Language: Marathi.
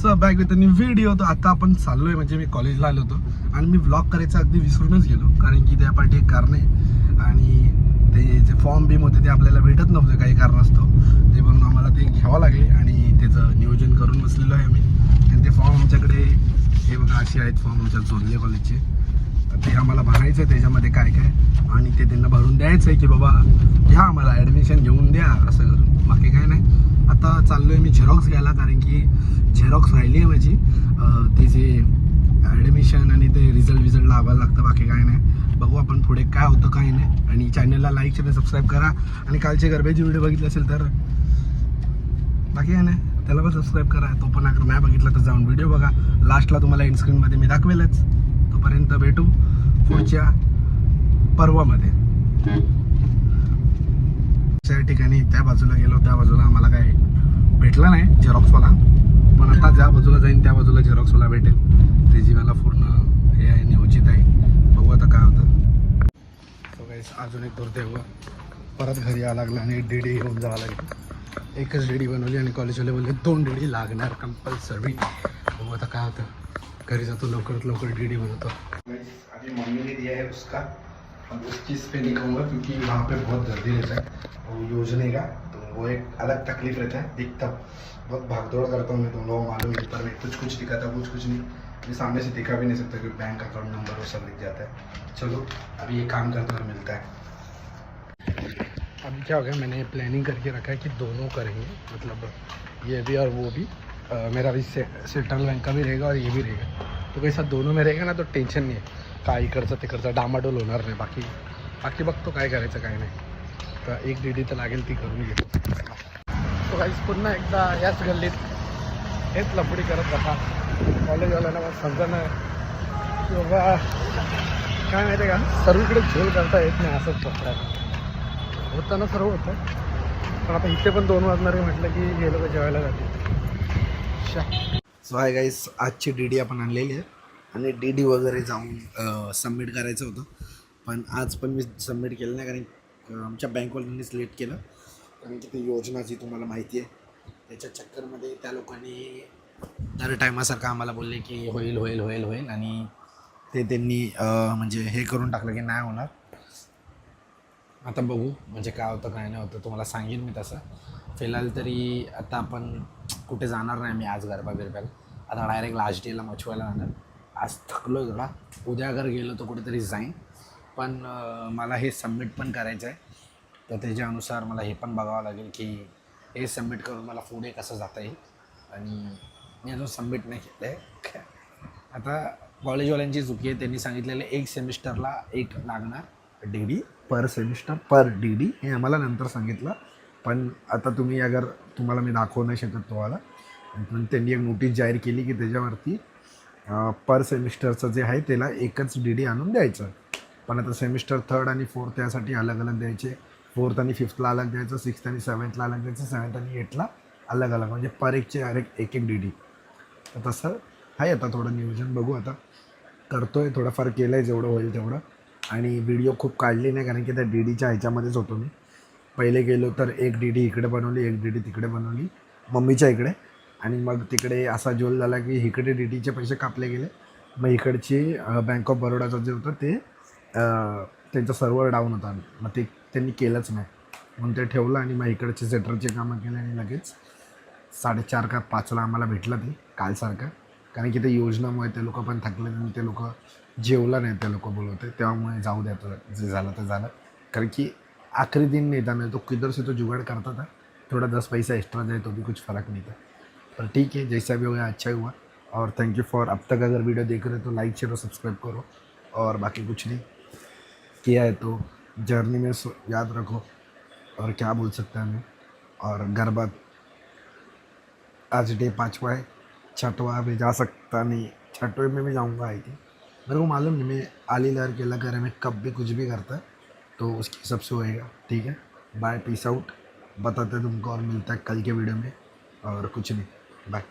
Back with new video. तर आता आपण चाललोय, म्हणजे मी कॉलेजला आलो होतो आणि मी व्लॉग करायचं अगदी विसरूनच गेलो, कारण की त्या पाठी एक कारण आहे आणि ते जे फॉर्म बीम होते ते आपल्याला भेटत नव्हते काही कारणास्तव. ते म्हणून आम्हाला ते घ्यावं लागले आणि त्याचं नियोजन करून बसलेलो आहे आम्ही. आणि ते फॉर्म आमच्याकडे हे बघा असे आहेत फॉर्म आमच्या झोनले कॉलेजचे. तर ते आम्हाला भरायचं आहे, त्याच्यामध्ये काय काय आणि ते त्यांना भरून द्यायचं आहे की बाबा घ्या आम्हाला ॲडमिशन घेऊन द्या असं करून. बाकी काय नाही. आता चाललो आहे मी झेरॉक्स घ्यायला, कारण की झेरॉक्स राहिली आहे माझी. ते जे ॲडमिशन आणि ते रिझल्ट लावायला लागतं. बाकी काय नाही. बघू आपण पुढे काय होतं काय नाही. आणि चॅनलला लाईक आणि सबस्क्राईब करा. आणि कालचे गरबेचे व्हिडिओ बघितले असेल तर बाकी काय नाही त्याला पण सबस्क्राईब करा. तो पण अगर नाही बघितला तर जाऊन व्हिडिओ बघा. लास्टला तुम्हाला एंड स्क्रीनमध्ये मी दाखवेलच. तोपर्यंत भेटू पुढच्या पर्वामध्ये. त्या ठिकाणी त्या बाजूला गेलो, त्या बाजूला आम्हाला काय भेटला नाही झेरॉक्सवाला, पण आता ज्या बाजूला जाईन त्या बाजूला झेरॉक्सवाला भेटेल. त्याची मला पूर्ण हे आहे नियोजित आहे. बघू आता काय होतं. सो गाईस अजून एक दुर्दैव, परत घरी यावं लागलं आणि डीडी घेऊन जावं लागेल. एकच डीडी बनवली आणि कॉलेजवाले बोलले 2 डीडी लागणार कंपल्सरी. बघू आता काय होतं. घरी जातो लवकरात लवकर डीडी बनवतो. अभी मम्मी ने दिया है उसका, अब उस चीज़ पे नहीं कहूँगा क्योंकि वहाँ पे बहुत गर्दी रहता है वो योजने का, तो वो एक अलग तकलीफ रहता है. दिखता बहुत भागदौड़ करता हूँ मैं, तुम लोगों को मालूम है, पर मैं कुछ दिखाता कुछ नहीं. मैं सामने से दिखा भी नहीं सकता क्योंकि बैंक अकाउंट नंबर वो सब लिख जाता है. चलो अभी ये काम करते हुए मिलता है. अभी क्या हो गया, मैंने प्लानिंग करके रखा है कि दोनों करेंगे, मतलब ये भी और वो भी. मेरा भी सेंट्रल बैंक का भी रहेगा और ये भी रहेगा. तो कैसा दोनों में रहेगा ना तो टेन्शन नाही आहे. काय इकडचं तिकडचं डामाडोल होणार नाही. बाकी बघतो काय करायचं काय नाही. तर एक डीडी तर लागेल ती करून घेतो. तो काहीच पुन्हा एकदा याच गल्लीत हेच लफडी करत राहा. कॉलेजवाल्यांना मला समजा नाही की बाबा काय माहिती आहे का, सर्वीकडे झोल करता येत नाही असंच पकडायला. होताना सर्व होतं, पण आता इथे पण 2 वाजणारे म्हटलं की हे लोक जेवायला जातील. सो हाय गाईस, आजची डीडी आपण आणलेली आहे आणि डीडी वगैरे जाऊन सबमिट करायचं होतं, पण आज पण मी सबमिट केलं नाही कारण आमच्या बँकवाल्यांनीच लेट केलं. कारण की ती योजना जी तुम्हाला माहिती आहे त्याच्या चक्करमध्ये त्या लोकांनी दर टायमासारखं आम्हाला बोलले की होईल आणि ते त्यांनी म्हणजे हे करून टाकलं की नाही होणार. आता बघू म्हणजे काय होतं काय नाही होतं तुम्हाला सांगेन मी तसं. फिलहाल तरी आता आपण कुठे जाणार नाही मी आज गरबा बिरब्याला. आता डायरेक्ट लास्ट डेला मछवायला जाणार. आज थकलो जरा, उद्या अगर गेलो तर कुठेतरी जाईन. पण मला हे सबमिट पण करायचं आहे, तर त्याच्यानुसार मला हे पण बघावं लागेल की हे सबमिट करून मला पुढे कसं जाता येईल. आणि मी अजून सबमिट नाही केलं आहे. आता कॉलेजवाल्यांची चुकी आहे, त्यांनी सांगितलेलं 1 सेमिस्टरला 1 लागणार डीडी पर सेमिस्टर पर डीडी, हे आम्हाला नंतर सांगितलं. पण आता तुम्हाला मी दाखवू नाही शकत तुम्हाला. पण त्यांनी एक नोटीस जाहीर केली की त्याच्यावरती पर सेमिस्टरचं जे आहे त्याला एकच डीडी आणून द्यायचं. पण आता सेमिस्टर 3rd आणि 4th यासाठी अलग अलग द्यायचे. 4th आणि 5thला अलग द्यायचं, 6th आणि 7thला अलग द्यायचं, 7th आणि 8thला अलग अलग, म्हणजे पर एकचे एक डीडी. तर तसं आहे. आता थोडं नियोजन बघू आता करतो आहे, थोडंफार केलं आहे जेवढं होईल तेवढं. आणि व्हिडिओ खूप काढली नाही कारण की त्या डीडीच्या ह्याच्यामध्येच होतो मी. पहिले गेलो तर एक डीडी इकडे बनवली, एक डीडी तिकडे बनवली मम्मीच्या इकडे, आणि मग तिकडे असा जोल झाला की इकडे डीडीचे पैसे कापले गेले. मग इकडची बँक ऑफ बरोडाचं जे होतं ते त्यांचं सर्व्हर डाऊन होता, मग ते त्यांनी केलंच नाही म्हणून ते ठेवलं. आणि मग इकडचे सेटरचे कामं केले आणि लगेच 4:30 का 5ला आम्हाला भेटलं ते कालसारखं. कारण की ते योजनामुळे ते लोक पण थकले आणि ते लोक जेवला नाही, ते लोक बोलवते. त्यामुळे जाऊ द्या, जे झालं ते झालं. कारण की आखरी दिन नहीं था, मैं तो किधर से तो जुगाड़ करता था. थोड़ा 10 पैसा एक्स्ट्रा जाए तो भी कुछ फ़र्क नहीं था. पर ठीक है, जैसा भी हो गया अच्छा ही हुआ. और थैंक यू फॉर, अब तक अगर वीडियो देख रहे हो तो लाइक शेयर और सब्सक्राइब करो. और बाकी कुछ नहीं किया है तो जर्नी में याद रखो. और क्या बोल सकते हैं हमें. और गरबा आज डे 5वां है. 6वां में जा सकता नहीं, 6वें में भी जाऊँगा आई थिंक. मेरे को मालूम नहीं, मैं आली लहर केला करे में कब भी कुछ भी करता है तो उसके हिसाब से होएगा. ठीक है, बाय, पीस आउट. बताते तुमको और मिलता है कल के वीडियो में. और कुछ नहीं, बाय.